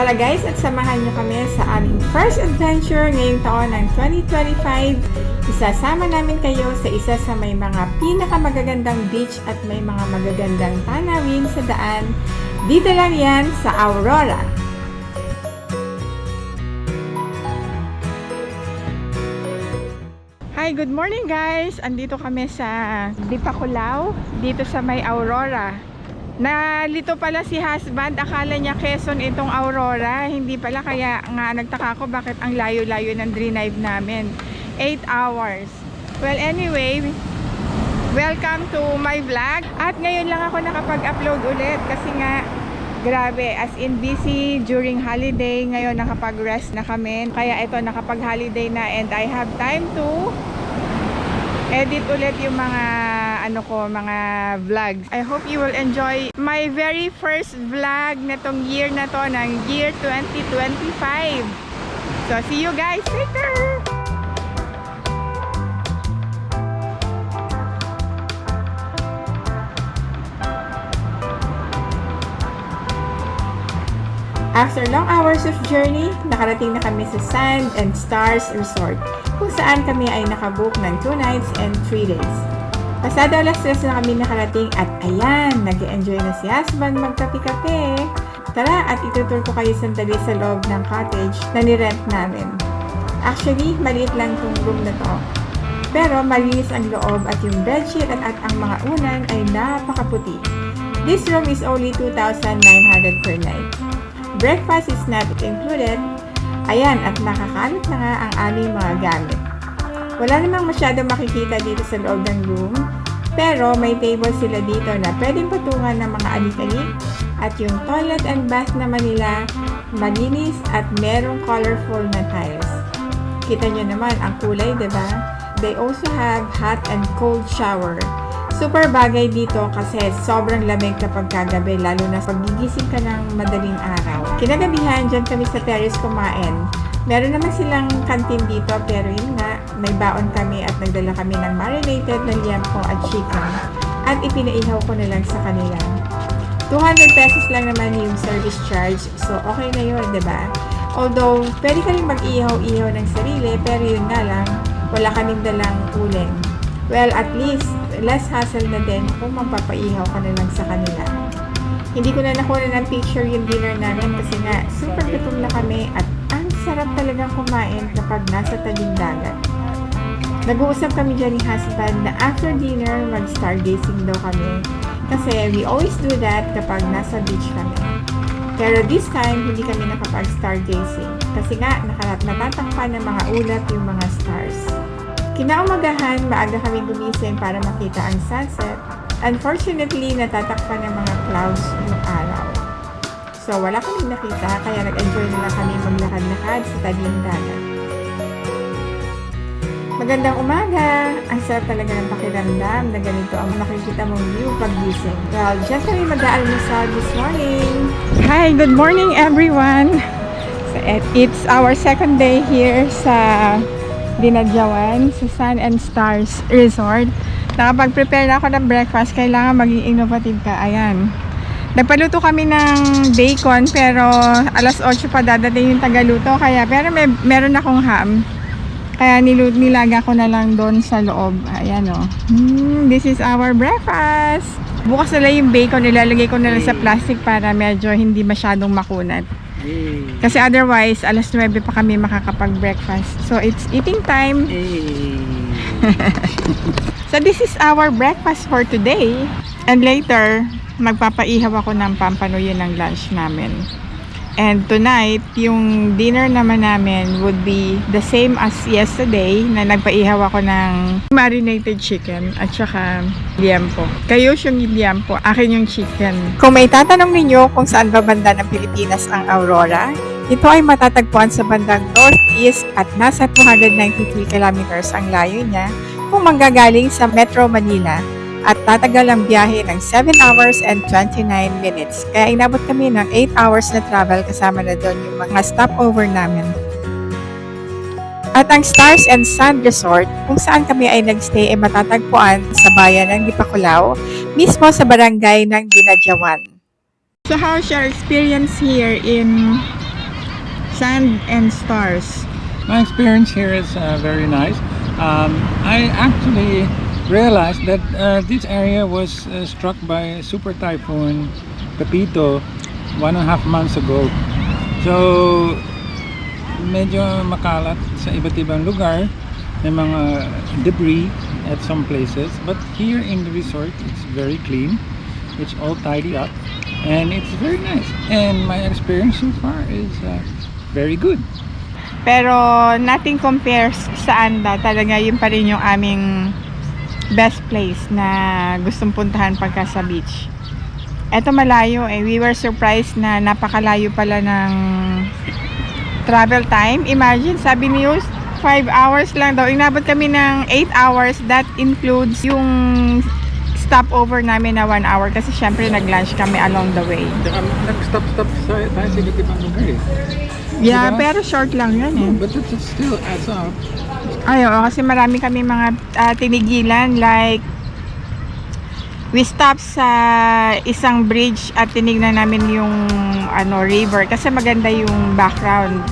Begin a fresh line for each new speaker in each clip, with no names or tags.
Tara guys, at samahan niyo kami sa aming first adventure ngayong taon ng 2025. Isasama namin kayo sa isa sa may mga pinakamagagandang beach at may mga magagandang tanawin sa daan. Dito lang yan sa Aurora. Hi, good morning guys! Andito kami sa Dipakulao, dito sa may Aurora. Nalito pala si husband, akala niya Quezon itong Aurora, hindi pala, kaya nga nagtaka ko bakit ang layo-layo ng drive namin. 8 hours. Well anyway, welcome to my vlog. At ngayon lang ako nakapag-upload ulit kasi nga grabe, as in busy during holiday. Ngayon nakapag-rest na kami, kaya ito nakapag-holiday na and I have time to edit ulit yung mga mga vlogs. I hope you will enjoy my very first vlog na tong year na to, ng year 2025. So see you guys later! After long hours of journey, nakarating na kami sa Sand and Stars Resort, kung saan kami ay nakabook ng 2 nights and 3 days. Pasado alas 3 na kami nakarating at ayan, nag-enjoy na si husband magkape-kape. Tara at itutur ko kayo sandali sa loob ng cottage na nirent namin. Actually, maliit lang tong room na to. Pero malinis ang loob at yung bedsheet at ang mga unan ay napakaputi. This room is only 2,900 per night. Breakfast is not included. Ayan, at nakakaanot na nga ang aming mga gamit. Wala namang masyadong makikita dito sa loob ng room, pero may table sila dito na pwedeng patungan ng mga alik-alik, at yung toilet and bath naman nila malinis at merong colorful na tiles. Kita nyo naman ang kulay, diba? They also have hot and cold shower. Super bagay dito kasi sobrang lamig kapag kagabi, lalo na pag gigising ka ng madaling araw. Kinagabihan, dyan kami sa terrace kumain. Meron naman silang kantin dito, pero yun nga, may baon kami at nagdala kami ng marinated na liempo at chicken. At ipinaihaw ko na lang sa kanila. 200 pesos lang naman yung service charge, so okay na yun, diba? Although, pwede ka rin mag-ihaw-ihaw ng sarili, pero yun nga lang, wala kaming dalang uling. Well, at least, less hassle na din kung magpapaihaw ka na lang sa kanila. Hindi ko na nakuha ng picture yung dinner namin kasi nga, super gutom na kami at ang sarap talagang kumain kapag nasa tabing dagat. Nag-uusap kami dyan ni husband na after dinner, mag-stargazing daw kami. Kasi we always do that kapag nasa beach kami. Pero this time, hindi kami nakapag-stargazing. Kasi nga, natatakpan ng mga ulap yung mga stars. Kinaumagahan, maaga kami gumising para makita ang sunset. Unfortunately, natatakpan ng mga clouds yung araw. So, wala kaming nakita, kaya nag-enjoy na lang kami maglakad-lakad sa tabing dagat. Magandang umaga! Ang sarap talaga ng pakiramdam na ganito ang nakikita mong view pag-gising. Well, dyan kami mag-aalmusal this morning. Hi! Good morning everyone! So, it's our second day here sa Dinadjawan, sa Sand and Stars Resort. Nakapag-prepare na ako ng breakfast, kailangan maging innovative ka. Ayan. Nagpaluto kami ng bacon, pero alas 8 pa dadating yung tagaluto. Pero meron akong ham. Kaya nilaga ko na lang doon sa loob. Ayan o. This is our breakfast. Bukas na lang yung bacon, ilalagay ko na lang sa plastic para medyo hindi masyadong makunat. Kasi otherwise, alas 9 pa kami makakapag-breakfast. So, it's eating time. So, this is our breakfast for today. And later, magpapaihaw ako ng pampanuyo ng lunch namin. And tonight, yung dinner naman namin would be the same as yesterday na nagpaihaw ako ng marinated chicken at saka liempo. Kayo yung liempo, akin yung chicken. Kung may tatanong ninyo kung saan ba banda ng Pilipinas ang Aurora, ito ay matatagpuan sa bandang northeast at nasa 293 kilometers ang layo niya kung manggagaling sa Metro Manila. At tatagal ang biyahe ng 7 hours and 29 minutes. Kaya inabot kami ng 8 hours na travel kasama na doon yung mga stopover namin. At ang Stars and Sand Resort, kung saan kami ay nagstay ay matatagpuan sa bayan ng Dipakulao, mismo sa barangay ng Dinadjawan. So how's your experience here in Sand and Stars.
My experience here is very nice. I actually realized that this area was struck by Super Typhoon Pepito 1.5 months ago. So, medyo makalat sa iba't ibang lugar. May mga debris at some places. But here in the resort, it's very clean. It's all tidy up. And it's very nice. And my experience so far is very good.
Pero nothing compares sa Anda. Talaga yun pa rin yung aming best place na gustong puntahan pagka sa beach. Eto malayo eh. We were surprised na napakalayo pala ng travel time. Imagine, sabi ni Yus, 5 hours lang daw. Inabot kami ng 8 hours. That includes yung stopover namin na 1 hour kasi syempre nag-lunch kami along the way.
Nag-stop tayo sa iba't ibang lugar eh.
Yeah,
Diba?
pero short lang yun eh.
But it still adds up.
Ay, oo, kasi marami kami mga tinigilan. Like, we stopped sa isang bridge at tinignan namin yung river kasi maganda yung background.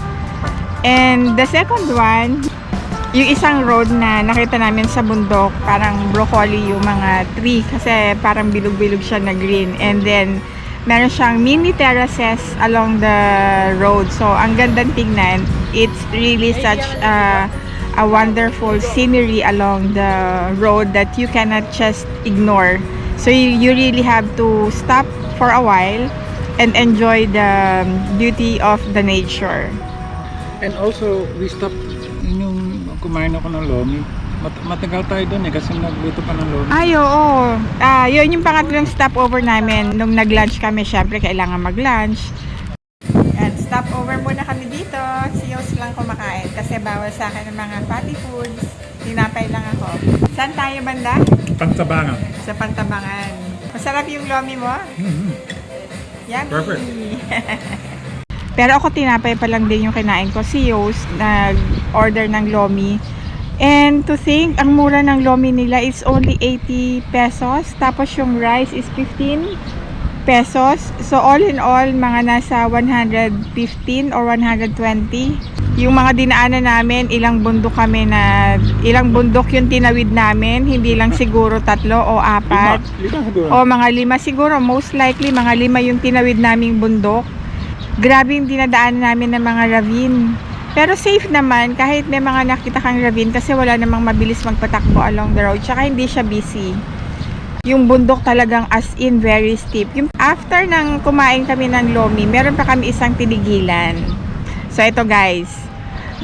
And the second one, yung isang road na nakita namin sa bundok, parang broccoli yung mga tree kasi parang bilog-bilog siya na green. And then, meron siyang mini terraces along the road. So, ang gandang tignan. It's really such a wonderful scenery along the road that you cannot just ignore. So, you really have to stop for a while and enjoy the beauty of the nature.
And also, we stopped yung kumain ako ng lomi. Matagal tayo doon eh kasi nagluto pa ng lomi.
Ay, oo. Yun yung pangatlong stopover namin. Nung nag-lunch kami, syempre kailangan mag-lunch. At stopover muna kami dito. Si Yos lang kumakain kasi bawal sa akin ng mga fatty foods. Tinapay lang ako. Saan tayo banda?
Pantabangan.
Sa Pantabangan. Masarap yung lomi mo?
Mm-hmm.
Yummy!
Perfect.
Pero ako tinapay pa lang din yung kinain ko. Si Yos nag-order ng lomi. And to think, ang mura ng lomi nila is only 80 pesos. Tapos yung rice is 15 pesos. So all in all, mga nasa 115 or 120. Yung mga dinaanan namin, ilang bundok yung tinawid namin. Hindi lang siguro 3 o 4.
Lima siguro.
O mga 5 siguro. Most likely, mga 5 yung tinawid naming bundok. Grabe yung dinadaanan namin ng mga ravine. Pero safe naman kahit may mga nakita kang ravine kasi wala namang mabilis magpatakbo along the road. Tsaka hindi siya busy. Yung bundok talagang as in very steep. Yung after ng kumain kami ng lomi, meron pa kami isang tinigilan. So ito guys,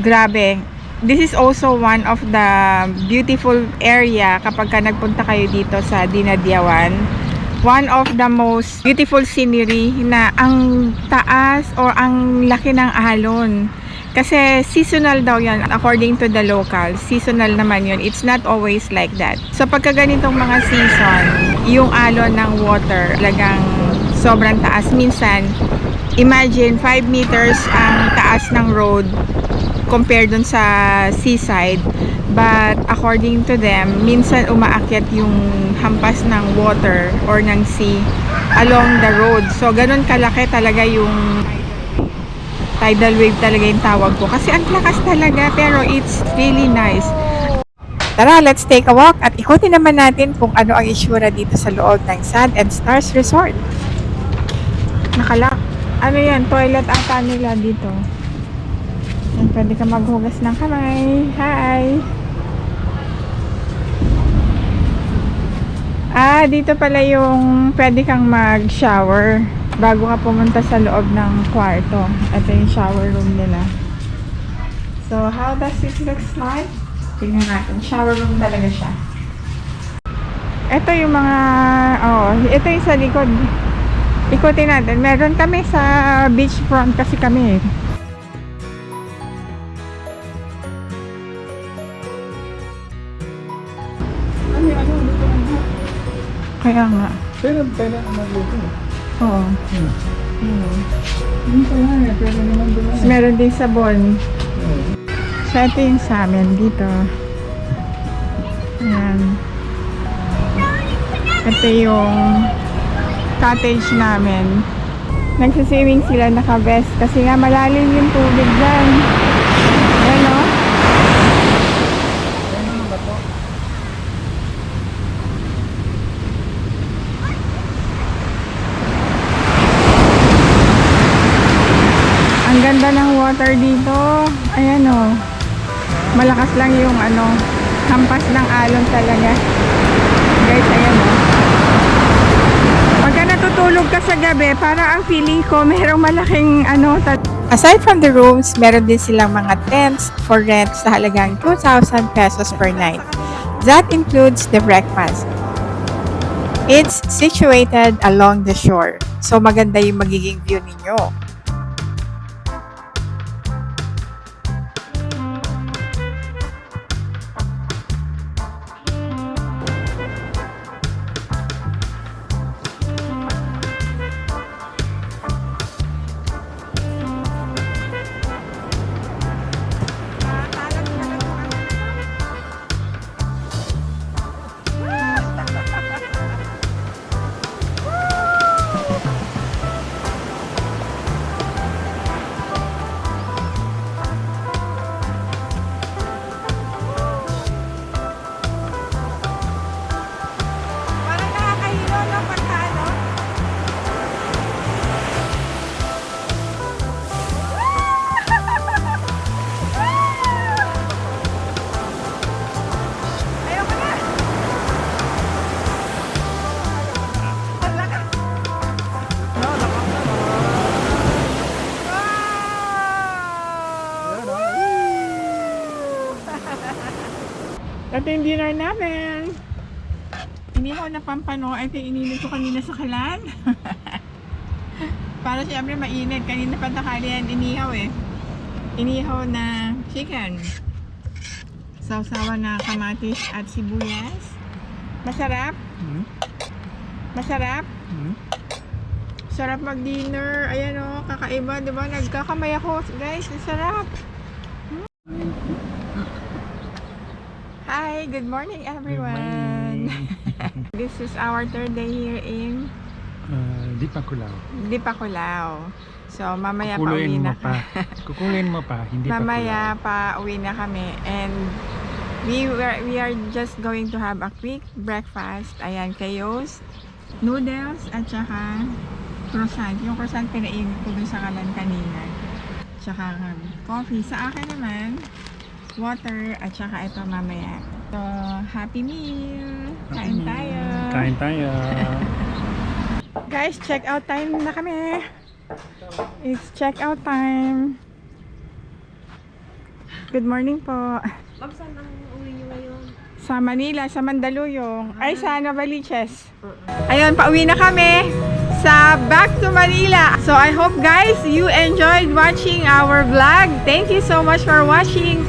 grabe. This is also one of the beautiful area kapag ka nagpunta kayo dito sa Dinadiawan. One of the most beautiful scenery na ang taas or ang laki ng alon. Kasi seasonal daw yan according to the local. Seasonal naman yun. It's not always like that. So pagka ganitong mga season, yung alon ng water talagang sobrang taas. Minsan, imagine 5 meters ang taas ng road compared dun sa seaside. But according to them, minsan umaakyat yung hampas ng water or ng sea along the road. So ganun kalaki talaga yung tidal wave talaga yung tawag ko. Kasi ang lakas talaga pero it's really nice. Tara, let's take a walk at ikutin naman natin kung ano ang itsura dito sa loob ng Sand and Stars Resort. Nakalak. Ano yan? Toilet ata nila dito. Yan, pwede ka maghugas ng kamay. Hi! Dito pala yung pwede kang mag-shower bago ka pumunta sa loob ng kwarto. Ito yung shower room nila. So, how does it look like? Tingnan natin. Shower room talaga siya. Ito yung mga, ito yung sa likod. Ikutin natin. Meron kami sa beachfront kasi kami. Kaya nga.
Pwede magluto.
Oo.
Dito lang eh. Pwede naman doon.
Meron din sabon. So, ito yung sa amin dito. Ayan. Ito yung cottage namin. Nagsiswimming sila naka-vest kasi nga malalim yung tubig dyan. Ayan o. Ang ganda ng water dito. Ayan o. Malakas lang yung hampas ng alon talaga. Guys, ayan o. Pagka natutulog ka sa gabi, parang ang feeling ko merong malaking Aside from the rooms, meron din silang mga tents for rent sa halagang 2,000 pesos per night. That includes the breakfast. It's situated along the shore. So maganda yung magiging view ninyo. Ito yung dinner namin. Inihaw na pampano. Ito yung inilig ko kanina sa kalan. Para siyempre mainit. Kanina pa nakali yan inihaw eh. Inihaw na chicken. Sausawa na kamatis at sibuyas. Masarap. Masarap. Sarap mag-dinner. Ayan o, kakaiba. Diba? Nagkakamay ako. Guys, sarap. Hi, good morning everyone. This is our third day here in Dipaculao. So mamaya pa uwi na
Kukulin mo pa, hindi
mamaya pa uwi na kami, and we are just going to have a quick breakfast. Ayan, kayos, noodles at saka croissant. Yung croissant pinainit ko dun sa kalan kanina. Tsaka coffee. Sa akin naman water at saka ito mamaya. So, happy meal! Kain tayo!
Kain tayo!
Guys, check out time na kami! It's check out time! Good morning po!
Ma'am, saan ang uwi niyo ngayon?
Sa Manila, sa Mandaluyong. Ay, sa Novaliches. Ayun, pauwi na kami sa back to Manila. So, I hope guys, you enjoyed watching our vlog. Thank you so much for watching.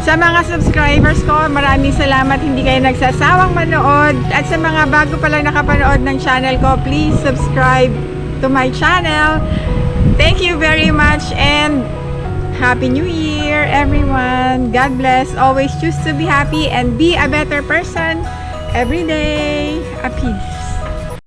Sa mga subscribers ko, maraming salamat, hindi kayo nagsasawang manood. At sa mga bago pa lang nakapanood ng channel ko, please subscribe to my channel. Thank you very much and Happy New Year everyone. God bless. Always choose to be happy and be a better person every day. A peace.